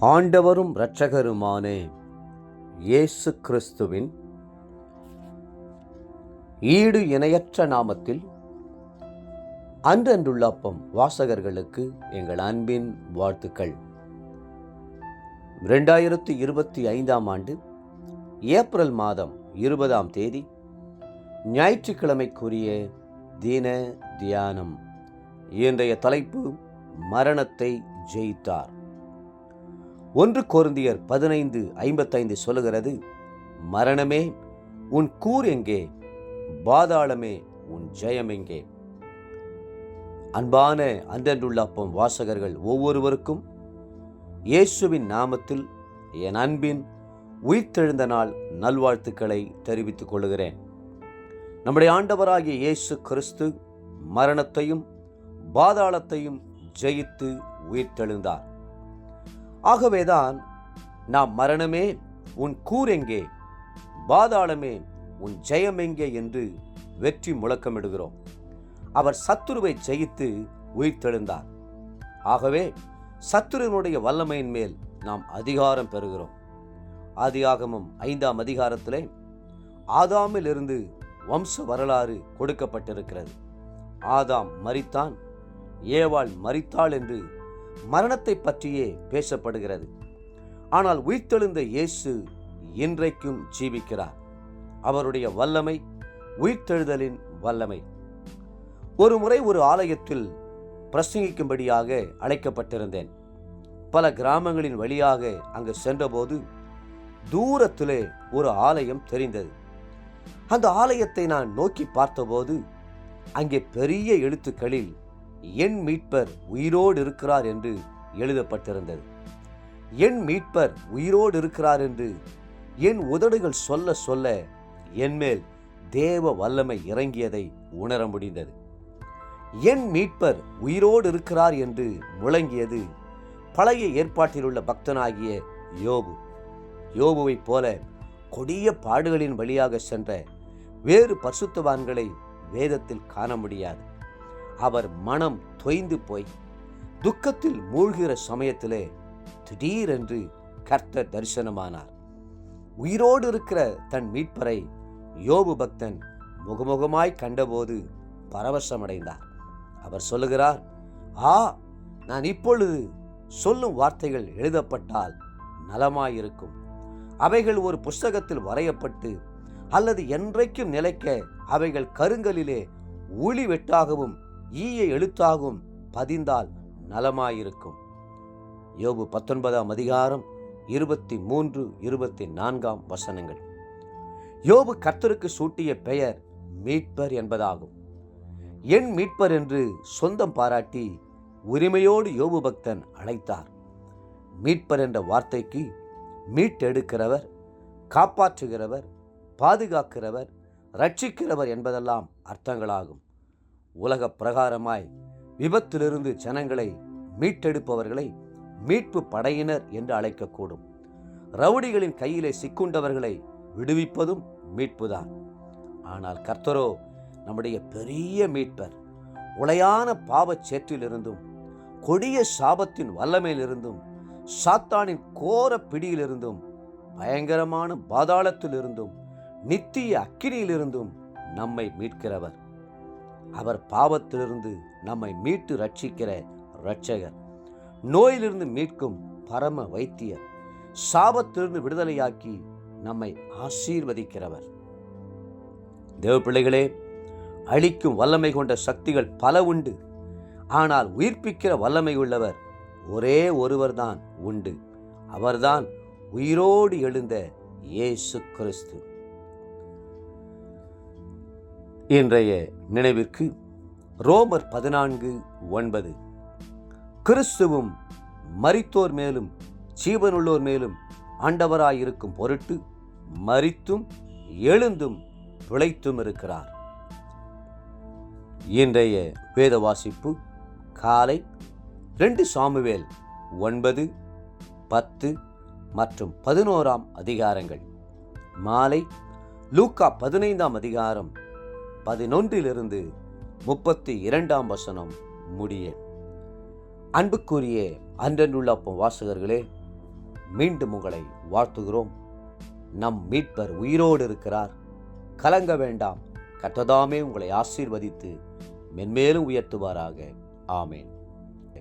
ஆண்டவரும் இரட்சகருமான இயேசு கிறிஸ்துவின் ஈடு இணையற்ற நாமத்தில் அன்றன்றுள்ள அப்பம் வாசகர்களுக்கு எங்கள் அன்பின் வாழ்த்துக்கள். 2025 ஆண்டு ஏப்ரல் மாதம் 20ஆம் தேதி ஞாயிற்றுக்கிழமைக்குரிய தின தியானம். இன்றைய தலைப்பு மரணத்தை ஜெயித்தார். 1 கொரிந்தியர் 15:55 சொல்லுகிறது, மரணமே உன் கூர் எங்கே, பாதாளமே உன் ஜெயம் எங்கே. அன்பான அன்றன்றுள்ள அப்பம் வாசகர்கள் ஒவ்வொருவருக்கும் இயேசுவின் நாமத்தில் என் அன்பின் உயிர்த்தெழுந்த நாள் நல்வாழ்த்துக்களை தெரிவித்துக் கொள்கிறேன். நம்முடைய ஆண்டவராகிய இயேசு கிறிஸ்து மரணத்தையும் பாதாளத்தையும் ஜெயித்து உயிர்த்தெழுந்தார். ஆகவேதான் நாம் மரணமே உன் கூர் எங்கே, பாதாளமே உன் ஜெயம் எங்கே என்று வெற்றி முழக்கமிடுகிறோம். அவர் சத்துருவை ஜெயித்து உயிர்த்தெழுந்தார். ஆகவே சத்துருவினுடைய வல்லமையின் மேல் நாம் அதிகாரம் பெறுகிறோம். ஆதியாகமம் 5ஆம் அதிகாரத்திலே ஆதாமில் இருந்து வம்ச வரலாறு கொடுக்கப்பட்டிருக்கிறது. ஆதாம் மரித்தான், ஏவாள் மரித்தாள் என்று மரணத்தை பற்றியே பேசப்படுகிறது. ஆனால் உயிர்த்தெழுந்த இயேசு இன்றைக்கும் ஜீவிக்கிறார். அவருடைய வல்லமை உயிர்த்தெழுதலின் வல்லமை. ஒரு முறை ஒரு ஆலயத்தில் பிரசங்கிக்கும்படியாக அழைக்கப்பட்டிருந்தேன். பல கிராமங்களின் வழியாக அங்கு சென்றபோது தூரத்திலே ஒரு ஆலயம் தெரிந்தது. அந்த ஆலயத்தை நான் நோக்கி பார்த்தபோது அங்கே பெரிய எழுத்துக்களில் என் மீட்பர் உயிரோடு இருக்கிறார் என்று எழுதப்பட்டிருந்தது. என் மீட்பர் உயிரோடு இருக்கிறார் என்று என் உதடுகள் சொல்ல சொல்ல என்மேல் தேவ வல்லமை இறங்கியதை உணர முடிந்தது. என் மீட்பர் உயிரோடு இருக்கிறார் என்று முழங்கியது பழைய ஏற்பாட்டில் உள்ள பக்தனாகிய யோபு. யோபுவைப் போல கொடிய பாடுகளின் வழியாக சென்ற வேறு பரிசுத்தவான்களை வேதத்தில் காண முடியாது. அவர் மனம் தொய்ந்து போய் துக்கத்தில் மூழ்கிற சமயத்திலே திடீரென்று கர்த்தர் தரிசனமானார். உயிரோடு இருக்கிற தன் மீட்பரை யோபு பக்தன் முகமுகமாய் கண்டபோது பரவசமடைந்தார். அவர் சொல்லுகிறார், நான் இப்பொழுது சொல்லும் வார்த்தைகள் எழுதப்பட்டால் நலமாயிருக்கும். அவைகள் ஒரு புஸ்தகத்தில் வரையப்பட்டு அல்லது என்றைக்கும் நிலைக்க அவைகள் கருங்கலிலே ஊழி வெட்டாகவும் ஈய எழுத்தாகவும் பதிந்தால் நலமாயிருக்கும். யோபு 19ஆம் அதிகாரம் 23-24 வசனங்கள். யோபு கர்த்தருக்கு சூட்டிய பெயர் மீட்பர் என்பதாகும். என் மீட்பர் என்று சொந்தம் பாராட்டி உரிமையோடு யோபு பக்தன் அழைத்தார். மீட்பர் என்ற வார்த்தைக்கு மீட்டெடுக்கிறவர், காப்பாற்றுகிறவர், பாதுகாக்கிறவர், ரட்சிக்கிறவர் என்பதெல்லாம் அர்த்தங்களாகும். உலக பிரகாரமாய் விபத்திலிருந்து ஜனங்களை மீட்டெடுப்பவர்களை மீட்பு படையினர் என்று அழைக்கக்கூடும். ரவுடிகளின் கையிலே சிக்குண்டவர்களை விடுவிப்பதும் மீட்புதான். ஆனால் கர்த்தரோ நம்முடைய பெரிய மீட்பர். உளையான பாவச் சேற்றிலிருந்தும் கொடிய சாபத்தின் வல்லமையிலிருந்தும் சாத்தானின் கோர பிடியிலிருந்தும் பயங்கரமான பாதாளத்திலிருந்தும் நித்திய அக்கினியிலிருந்தும் நம்மை மீட்கிறவர். அவர் பாவத்திலிருந்து நம்மை மீட்டு ரட்சிக்கிற இரட்சகர், நோயிலிருந்து மீட்கும் பரம வைத்தியர், சாபத்திலிருந்து விடுதலையாக்கி நம்மை ஆசீர்வதிக்கிறவர். தேவ பிள்ளைகளே, அழிக்கும் வல்லமை கொண்ட சக்திகள் பல உண்டு. ஆனால் உயிர்ப்பிக்கிற வல்லமை உள்ளவர் ஒரே ஒருவர் தான் உண்டு. அவர்தான் உயிரோடு எழுந்த இயேசு கிறிஸ்து. இன்றைய நினைவிற்கு ரோமர் 14:9, கிறிஸ்துவும் மரித்தோர் மேலும் ஜீவனுள்ளோர் மேலும் ஆண்டவராயிருக்கும் பொருட்டு மரித்தும் எழுந்தும் பிழைத்தும் இருக்கிறார். இன்றைய வேத வாசிப்பு காலை 2 சாமுவேல் 9, 10 மற்றும் 11ஆம் அதிகாரங்கள். மாலை லூக்கா 15ஆம் அதிகாரம் 11-32 வசனம் முடிய. அன்புக்குரிய அன்றன்றுள்ள அப்பம் வாசகர்களே, மீண்டும் உங்களை வாழ்த்துகிறோம். நம் மீட்பர் உயிரோடு இருக்கிறார். கலங்க வேண்டாம். கர்த்தர் தாமே உங்களை ஆசீர்வதித்து மென்மேலும் உயர்த்துவாராக. ஆமேன்.